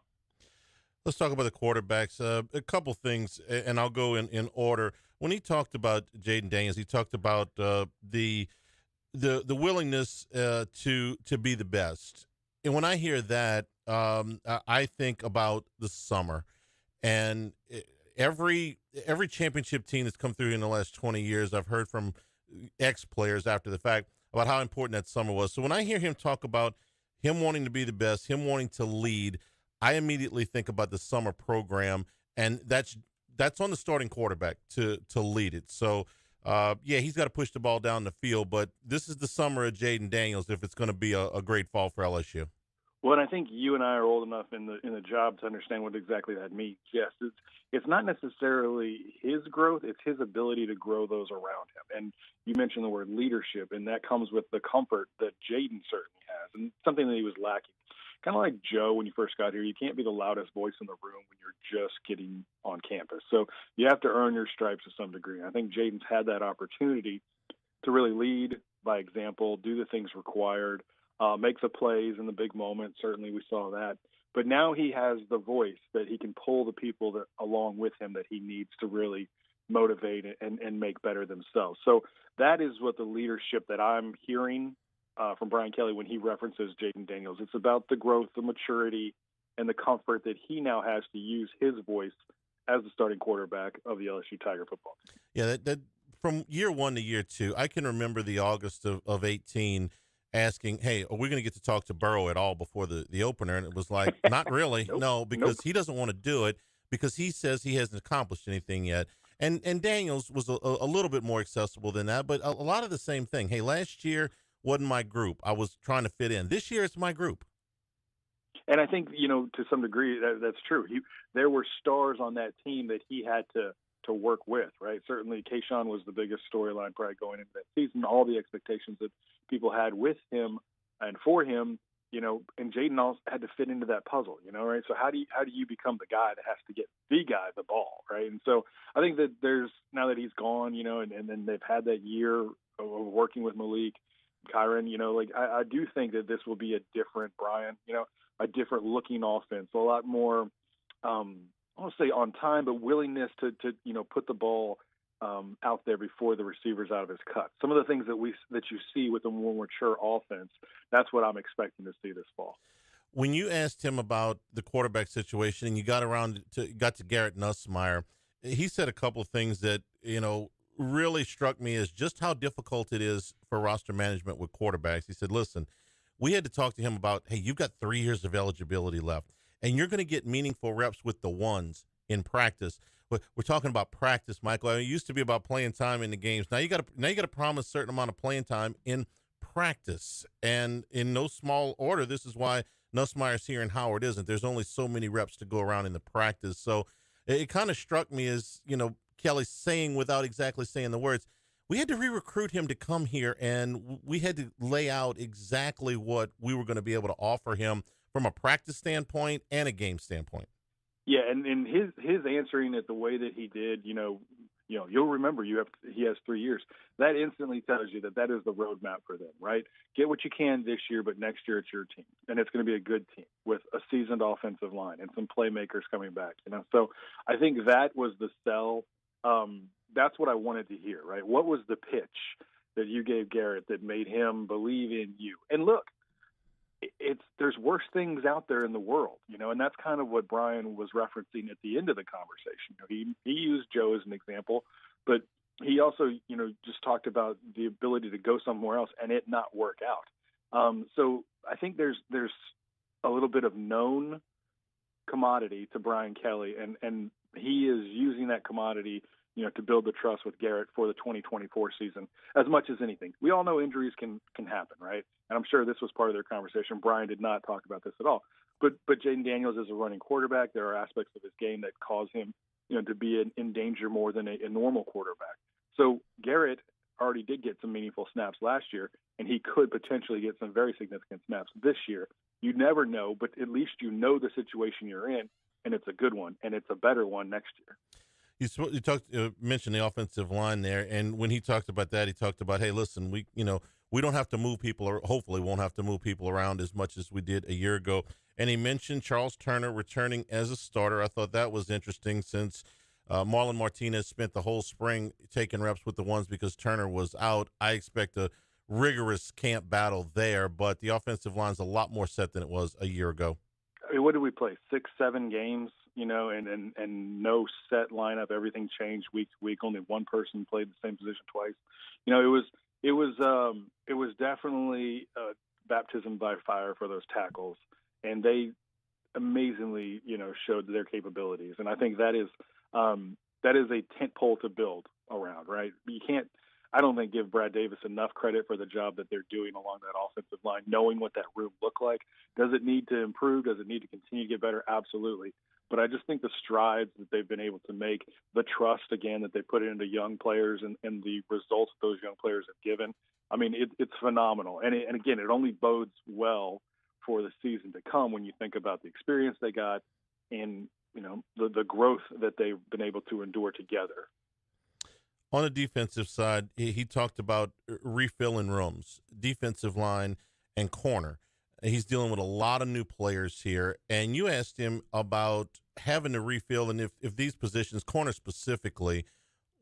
Let's talk about the quarterbacks. A couple things, and I'll go in order. when he talked about Jaden Daniels, he talked about the willingness to be the best. And when I hear that, I think about the summer, and every championship team that's come through in the last 20 years, I've heard from ex-players after the fact about how important that summer was. So when I hear him talk about him wanting to be the best, him wanting to lead, I immediately think about the summer program, and that's on the starting quarterback to lead it. So, he's got to push the ball down the field, but this is the summer of Jaden Daniels if it's going to be a great fall for LSU. Well, and I think you and I are old enough in the job to understand what exactly that means. Yes, it's not necessarily his growth; it's his ability to grow those around him. And you mentioned the word leadership, and that comes with the comfort that Jaden certainly has, and something that he was lacking. Kind of like Joe when you first got here, you can't be the loudest voice in the room when you're just getting on campus. So you have to earn your stripes to some degree. I think Jaden's had that opportunity to really lead by example, do the things required. Make the plays in the big moments. Certainly we saw that. But now he has the voice that he can pull the people that along with him that he needs to really motivate and make better themselves. So that is what the leadership that I'm hearing from Brian Kelly when he references Jaden Daniels. It's about the growth, the maturity, and the comfort that he now has to use his voice as the starting quarterback of the LSU Tiger football team. Yeah, that from year one to year two, I can remember the August of 18 asking, hey, are we going to get to talk to Burrow at all before the opener? And it was like, not really. Nope. No, because he doesn't want to do it because he says he hasn't accomplished anything yet. And Daniels was a little bit more accessible than that, but a lot of the same thing. Hey, last year wasn't my group. I was trying to fit in. This year it's my group. And I think, to some degree, that's true. There were stars on that team that he had to work with, right? Certainly, Kayshawn was the biggest storyline probably going into that season. All the expectations that people had with him and for him, and Jaden also had to fit into that puzzle, right? So how do you become the guy that has to get the guy the ball, right? And so I think that now that he's gone, and then they've had that year of working with Malik, Kyron, I do think that this will be a different Brian, a different looking offense, a lot more, I won't say on time, but willingness to put the ball out there before the receiver's out of his cut. Some of the things that you see with a more mature offense, that's what I'm expecting to see this fall. When you asked him about the quarterback situation and you got to Garrett Nussmeier, he said a couple of things that, really struck me as just how difficult it is for roster management with quarterbacks. He said, listen, we had to talk to him about, hey, you've got 3 years of eligibility left, and you're going to get meaningful reps with the ones in practice. But we're talking about practice, Michael. It used to be about playing time in the games. Now you got to promise a certain amount of playing time in practice, and in no small order. This is why Nussmeier's here and Howard isn't. There's only so many reps to go around in the practice. So it kind of struck me as Kelly saying without exactly saying the words, we had to re-recruit him to come here, and we had to lay out exactly what we were going to be able to offer him from a practice standpoint and a game standpoint. Yeah, and his answering it the way that he did, you'll remember he has 3 years. That instantly tells you that is the roadmap for them, right? Get what you can this year, but next year it's your team, and it's going to be a good team with a seasoned offensive line and some playmakers coming back. So I think that was the sell. That's what I wanted to hear, right? What was the pitch that you gave Garrett that made him believe in you? And look, there's worse things out there in the world, and that's kind of what Brian was referencing at the end of the conversation. He used Joe as an example, but he also, just talked about the ability to go somewhere else and it not work out. So I think there's a little bit of known commodity to Brian Kelly, and he is using that commodity, to build the trust with Garrett for the 2024 season as much as anything. We all know injuries can happen, right? And I'm sure this was part of their conversation. Brian did not talk about this at all. But Jaden Daniels is a running quarterback. There are aspects of his game that cause him, to be in danger more than a normal quarterback. So Garrett already did get some meaningful snaps last year, and he could potentially get some very significant snaps this year. You never know, but at least the situation you're in, and it's a good one, and it's a better one next year. You mentioned the offensive line there, and when he talked about that, he talked about, hey, listen, we don't have to move people, or hopefully won't have to move people around as much as we did a year ago. And he mentioned Charles Turner returning as a starter. I thought that was interesting since Marlon Martinez spent the whole spring taking reps with the ones because Turner was out. I expect a rigorous camp battle there, but the offensive line's a lot more set than it was a year ago. I mean, what did we play? 6-7 games, and no set lineup. Everything changed week to week. Only one person played the same position twice. It was definitely baptism by fire for those tackles, and they amazingly, showed their capabilities. And I think that is a tent pole to build around, right? You can't, I don't think, give Brad Davis enough credit for the job that they're doing along that offensive line, knowing what that room looked like. Does it need to improve? Does it need to continue to get better? Absolutely. But I just think the strides that they've been able to make, the trust, again, that they put into young players and the results those young players have given, I mean, it's phenomenal. And again, it only bodes well for the season to come when you think about the experience they got and, the growth that they've been able to endure together. On the defensive side, he talked about refilling rooms, defensive line and corner. He's dealing with a lot of new players here. And you asked him about having to refill and if these positions, corner specifically,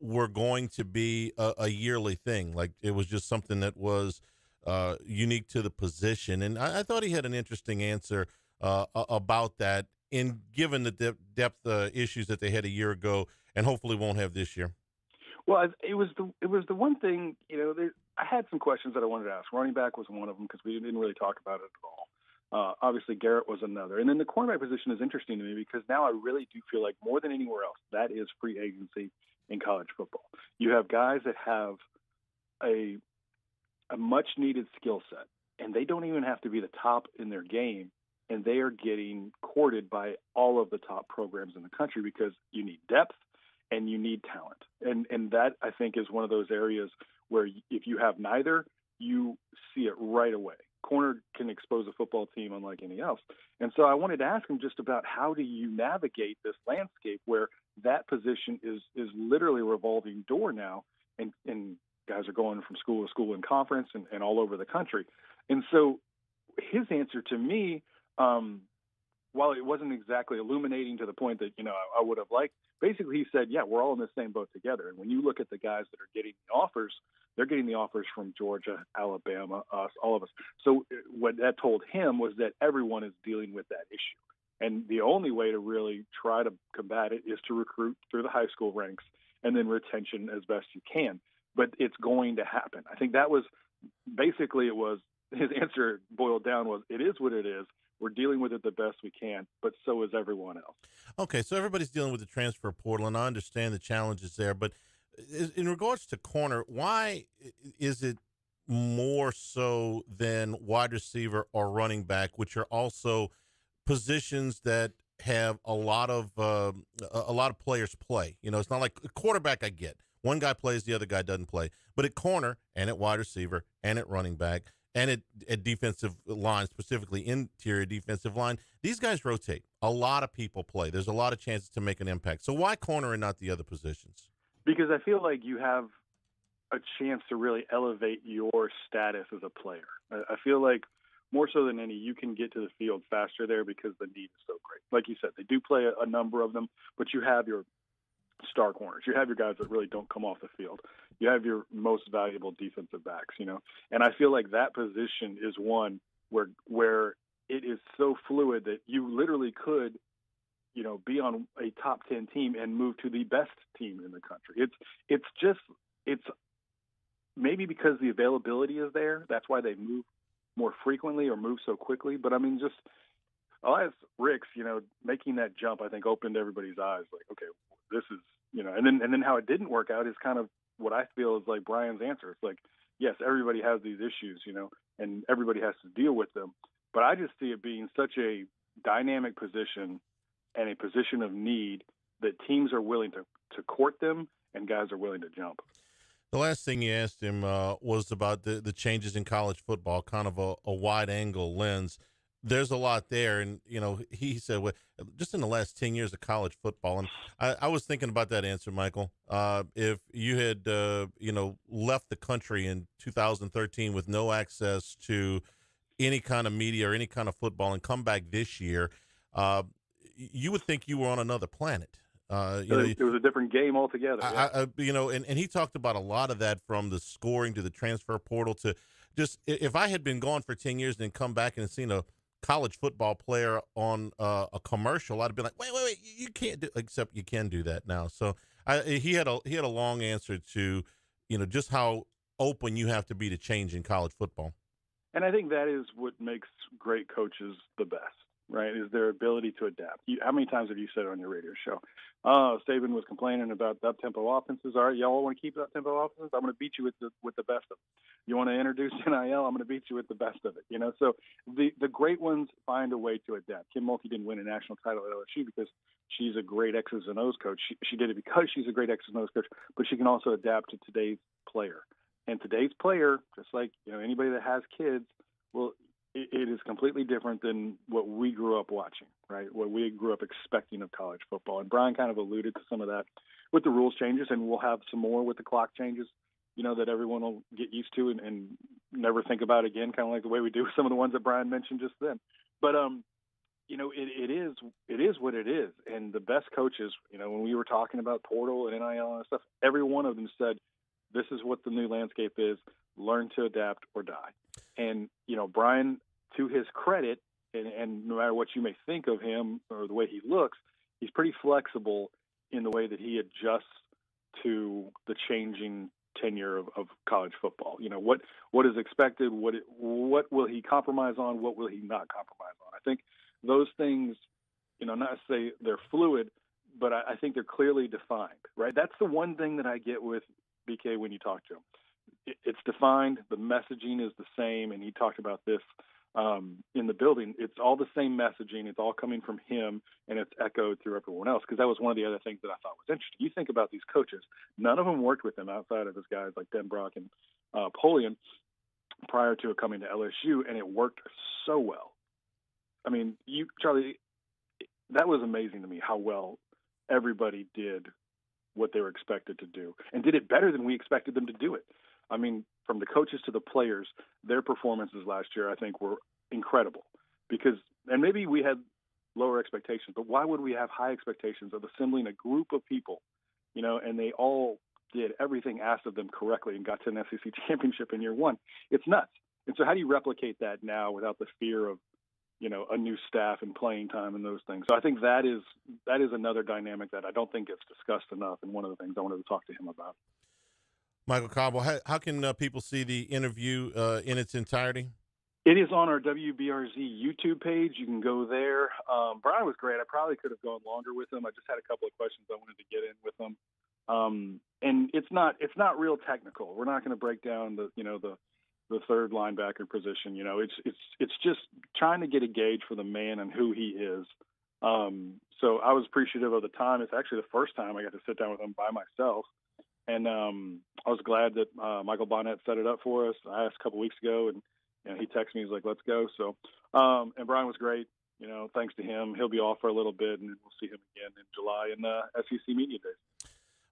were going to be a yearly thing. Like it was just something that was unique to the position. And I thought he had an interesting answer about that in given the depth issues that they had a year ago and hopefully won't have this year. Well, it was the one thing, I had some questions that I wanted to ask. Running back was one of them because we didn't really talk about it at all. Obviously, Garrett was another. And then the cornerback position is interesting to me because now I really do feel like more than anywhere else, that is free agency in college football. You have guys that have a much-needed skill set, and they don't even have to be the top in their game, and they are getting courted by all of the top programs in the country because you need depth and you need talent. And that, I think, is one of those areas where if you have neither, you see it right away. Corner can expose a football team unlike any else. And so I wanted to ask him just about how do you navigate this landscape where that position is literally a revolving door now, and guys are going from school to school in conference and all over the country. And so his answer to me, while it wasn't exactly illuminating to the point that, I would have liked, basically he said, yeah, we're all in the same boat together. And when you look at the guys that are getting the offers, they're getting the offers from Georgia, Alabama, us, all of us. So what that told him was that everyone is dealing with that issue. And the only way to really try to combat it is to recruit through the high school ranks and then retention as best you can. But it's going to happen. I think that was basically his answer boiled down was, it is what it is. We're dealing with it the best we can, but so is everyone else. Okay, so everybody's dealing with the transfer portal, and I understand the challenges there. But in regards to corner, why is it more so than wide receiver or running back, which are also positions that have a lot of players play? It's not like quarterback. I get one guy plays, the other guy doesn't play, but at corner and at wide receiver and at running back and at defensive line, specifically interior defensive line, these guys rotate. A lot of people play. There's a lot of chances to make an impact. So why corner and not the other positions? Because I feel like you have a chance to really elevate your status as a player. I feel like more so than any, you can get to the field faster there because the need is so great. Like you said, they do play a number of them, but you have your star corners. You have your guys that really don't come off the field. You have your most valuable defensive backs, And I feel like that position is one where it is so fluid that you literally could, be on a top 10 team and move to the best team in the country. It's maybe because the availability is there. That's why they move more frequently or move so quickly. But I mean, Elias Ricks, making that jump, I think opened everybody's eyes. Like, okay, this is, and then how it didn't work out is kind of what I feel is like Brian's answer. It's like, yes, everybody has these issues, and everybody has to deal with them. But I just see it being such a dynamic position and a position of need that teams are willing to court them and guys are willing to jump. The last thing you asked him was about the changes in college football, kind of a wide-angle lens. There's a lot there, and, he said, well, just in the last 10 years of college football, and I was thinking about that answer, Michael. If you had, left the country in 2013 with no access to any kind of media or any kind of football and come back this year, you would think you were on another planet. It was a different game altogether. And he talked about a lot of that, from the scoring to the transfer portal to just, if I had been gone for 10 years and then come back and seen a college football player on a commercial, I'd have been like, wait, you can't do, except you can do that now. So he had a long answer to, just how open you have to be to change in college football. And I think that is what makes great coaches the best, right, is their ability to adapt. How many times have you said it on your radio show? Saban was complaining about the up-tempo offenses. All right, y'all want to keep up-tempo offenses? I'm going to beat you with the best of them. You want to introduce NIL? I'm going to beat you with the best of it. So the great ones find a way to adapt. Kim Mulkey didn't win a national title at LSU because she's a great X's and O's coach. She did it because she's a great X's and O's coach, but she can also adapt to today's player. And today's player, just like anybody that has kids, well, it is completely different than what we grew up watching, right? What we grew up expecting of college football. And Brian kind of alluded to some of that with the rules changes, and we'll have some more with the clock changes, that everyone will get used to and never think about again, kind of like the way we do with some of the ones that Brian mentioned just then. But, it is what it is. And the best coaches, when we were talking about portal and NIL and stuff, every one of them said, this is what the new landscape is. Learn to adapt or die. And, Brian, to his credit, and no matter what you may think of him or the way he looks, he's pretty flexible in the way that he adjusts to the changing tenure of college football. What is expected? What will he compromise on? What will he not compromise on? I think those things, not to say they're fluid, but I think they're clearly defined, right? That's the one thing that I get with BK when you talk to him. It's defined. The messaging is the same, and he talked about this in the building. It's all the same messaging. It's all coming from him, and it's echoed through everyone else, because that was one of the other things that I thought was interesting. You think about these coaches. None of them worked with him outside of his guys like Den Brock and Polian prior to coming to LSU, and it worked so well. I mean, Charlie, that was amazing to me how well everybody did what they were expected to do, and did it better than we expected them to do it. I mean, from the coaches to the players, their performances last year, I think, were incredible. And maybe we had lower expectations, but why would we have high expectations of assembling a group of people, and they all did everything asked of them correctly and got to an SEC championship in year one? It's nuts. And so how do you replicate that now without the fear of, a new staff and playing time and those things? So I think that is another dynamic that I don't think gets discussed enough, and one of the things I wanted to talk to him about. Michael Cauble, how can people see the interview in its entirety? It is on our WBRZ YouTube page. You can go there. Brian was great. I probably could have gone longer with him. I just had a couple of questions I wanted to get in with him. And it's not real technical. We're not going to break down the third linebacker position. It's just trying to get a gauge for the man and who he is. So I was appreciative of the time. It's actually the first time I got to sit down with him by myself. And I was glad that Michael Bonnet set it up for us. I asked a couple weeks ago, and he texted me. He's like, let's go. So, and Brian was great. Thanks to him. He'll be off for a little bit, and we'll see him again in July in SEC Media Days.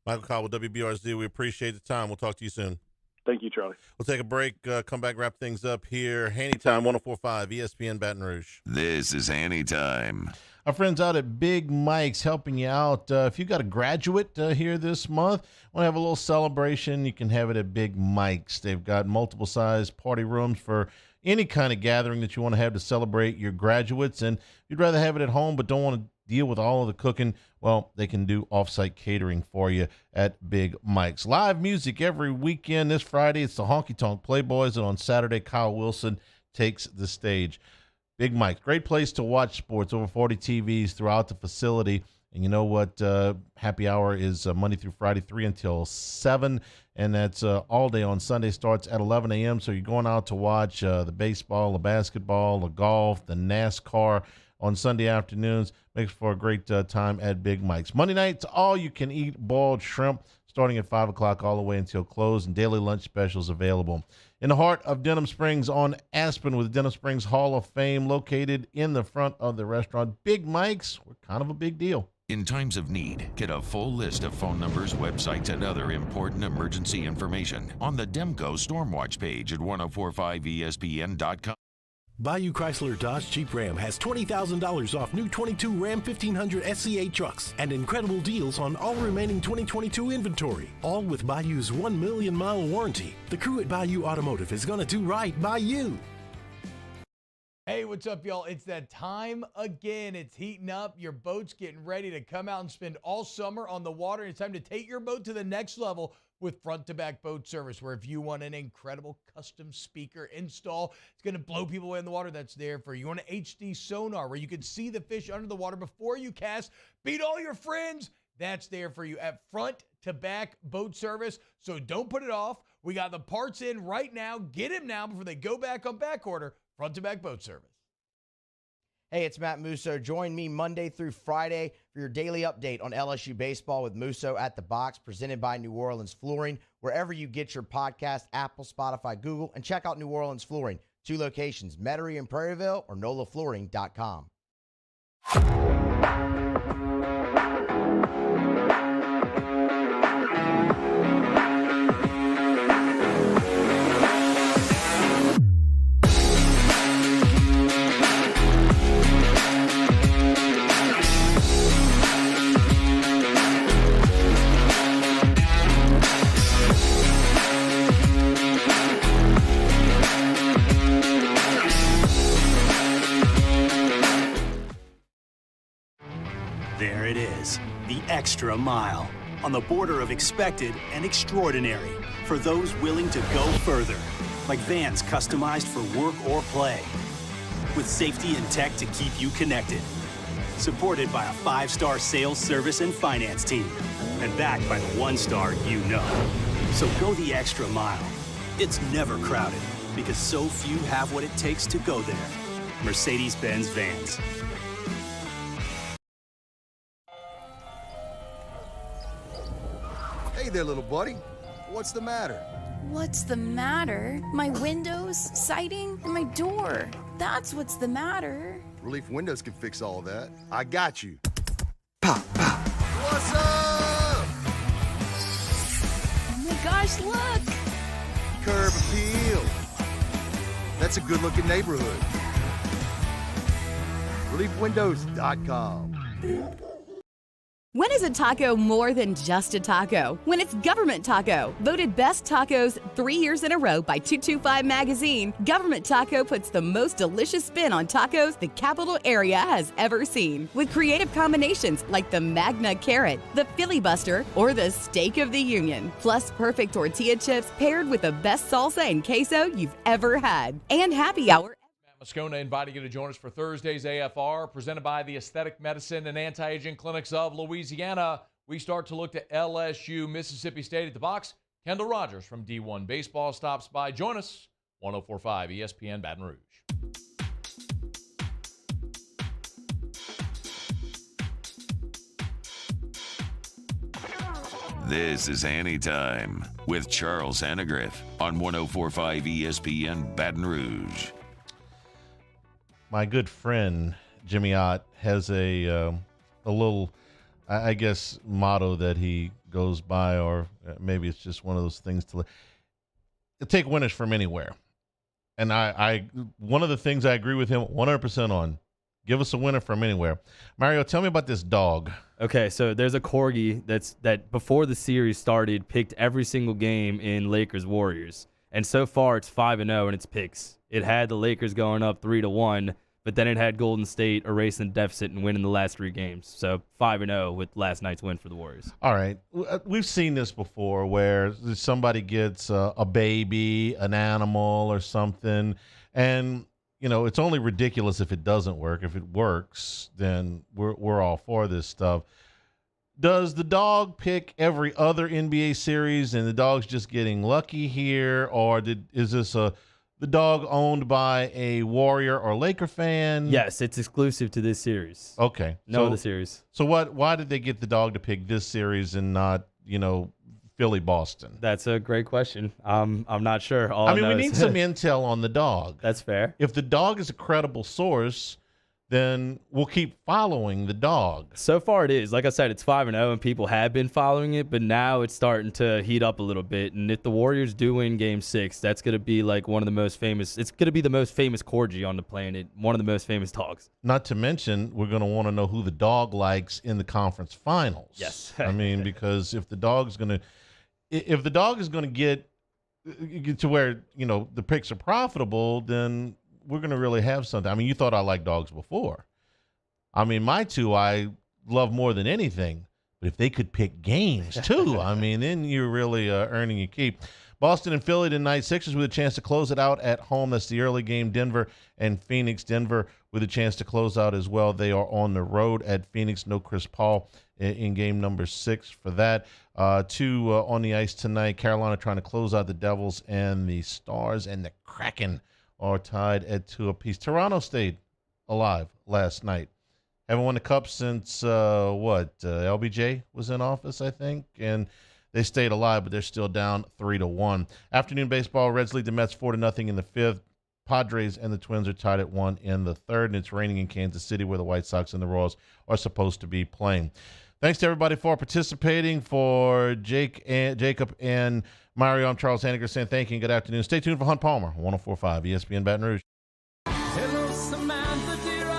Michael Cauble, WBRZ, we appreciate the time. We'll talk to you soon. Thank you, Charlie. We'll take a break, come back, wrap things up here. Hannytime, 104.5, ESPN Baton Rouge. This is Hannytime. Our friends out at Big Mike's helping you out. If you got a graduate here this month, want to have a little celebration, you can have it at Big Mike's. They've got multiple size party rooms for any kind of gathering that you want to have to celebrate your graduates. And if you'd rather have it at home but don't want to deal with all of the cooking, well, they can do off-site catering for you at Big Mike's. Live music every weekend. This Friday, it's the Honky Tonk Playboys, and on Saturday, Kyle Wilson takes the stage. Big Mike's, great place to watch sports. Over 40 TVs throughout the facility. And you know what? Happy hour is Monday through Friday, 3 until 7. And that's all day on Sunday. Starts at 11 a.m. So you're going out to watch the baseball, the basketball, the golf, the NASCAR on Sunday afternoons. Makes for a great time at Big Mike's. Monday nights, all you can eat boiled shrimp starting at 5 o'clock all the way until close, and daily lunch specials available. In the heart of Denham Springs on Aspen, with Denham Springs Hall of Fame located in the front of the restaurant, Big Mike's, we're kind of a big deal. In times of need, get a full list of phone numbers, websites, and other important emergency information on the Demco Stormwatch page at 1045ESPN.com. Bayou Chrysler Dodge Jeep Ram has $20,000 off new 22 Ram 1500 SCA trucks and incredible deals on all remaining 2022 inventory, all with Bayou's 1 million mile warranty. The crew at Bayou Automotive is going to do right by you. Hey, what's up, y'all? It's that time again. It's heating up. Your boat's getting ready to come out and spend all summer on the water. It's time to take your boat to the next level with front-to-back boat service, where if you want an incredible custom speaker install, it's going to blow people away in the water, that's there for you. You want an HD sonar where you can see the fish under the water before you cast, beat all your friends, that's there for you at front-to-back boat service. So don't put it off. We got the parts in right now. Get them now before they go back on back order. Front-to-back boat service. Hey, it's Matt Musso. Join me Monday through Friday for your daily update on LSU baseball with Musso at the Box, presented by New Orleans Flooring. Wherever you get your podcast, Apple, Spotify, Google, and check out New Orleans Flooring. 2 locations, Metairie and Prairieville, or NOLAFlooring.com. There it is, the extra mile, on the border of expected and extraordinary, for those willing to go further, like vans customized for work or play, with safety and tech to keep you connected, supported by a 5-star sales, service, and finance team, and backed by the 1-star you know. So go the extra mile. It's never crowded, because so few have what it takes to go there. Mercedes-Benz Vans. Hey there, little buddy. What's the matter? What's the matter? My windows, siding, and my door. That's what's the matter. Relief Windows can fix all that. I got you. Pop, pop. What's up? Oh my gosh, look! Curb appeal. That's a good-looking neighborhood. ReliefWindows.com. When is a taco more than just a taco? When it's Government Taco. Voted best tacos 3 years in a row by 225 Magazine, Government Taco puts the most delicious spin on tacos the capital area has ever seen. With creative combinations like the Magna Carrot, the Filibuster, or the Steak of the Union. Plus perfect tortilla chips paired with the best salsa and queso you've ever had. And happy hour. Moscona inviting you to join us for Thursday's AFR, presented by the Aesthetic Medicine and Anti-Aging Clinics of Louisiana. We start to look to LSU, Mississippi State at the Box. Kendall Rogers from D1 Baseball stops by. Join us, 104.5 ESPN Baton Rouge. This is Hannytime with Charles Hanagriff on 104.5 ESPN Baton Rouge. My good friend Jimmy Ott has a little, I guess, motto that he goes by, or maybe it's just one of those things to take winners from anywhere. And I one of the things I agree with him 100% on: give us a winner from anywhere. Mario, tell me about this dog. Okay, so there's a corgi that before the series started picked every single game in Lakers Warriors, and so far it's 5-0 in its picks. It had the Lakers going up 3-1. But then it had Golden State erasing the deficit and winning the last 3 games. So 5-0 with last night's win for the Warriors. All right. We've seen this before where somebody gets a baby, an animal or something. And, you know, it's only ridiculous if it doesn't work. If it works, then we're all for this stuff. Does the dog pick every other NBA series and the dog's just getting lucky here? Or is this the dog owned by a Warrior or Laker fan? Yes, it's exclusive to this series. Okay. No other series. So why did they get the dog to pick this series and not, Philly, Boston? That's a great question. I'm not sure. We need some intel on the dog. That's fair. If the dog is a credible source, then we'll keep following the dog. So far it is. Like I said, it's 5-0 and people have been following it, but now it's starting to heat up a little bit. And if the Warriors do win Game 6, that's going to be like one of the most famous. It's going to be the most famous corgi on the planet, one of the most famous dogs. Not to mention, we're going to want to know who the dog likes in the conference finals. Yes. I mean, because if the dog is going to get to where, the picks are profitable, then we're going to really have something. I mean, you thought I liked dogs before. I mean, my two I love more than anything. But if they could pick games, too, I mean, then you're really earning your keep. Boston and Philly tonight. Sixers with a chance to close it out at home. That's the early game. Denver and Phoenix. Denver with a chance to close out as well. They are on the road at Phoenix. No Chris Paul in game number 6 for that. Two on the ice tonight. Carolina trying to close out the Devils, and the Stars and the Kraken are tied at 2 apiece. Toronto stayed alive last night. Haven't won the Cup since, LBJ was in office, I think, and they stayed alive, but they're still down 3-1. Afternoon baseball, Reds lead the Mets 4-0 in the 5th. Padres and the Twins are tied at 1 in the 3rd, and it's raining in Kansas City where the White Sox and the Royals are supposed to be playing. Thanks to everybody for participating. For Jacob and Mario, I'm Charles Hanniger saying thank you and good afternoon. Stay tuned for Hunt Palmer, 104.5 ESPN Baton Rouge.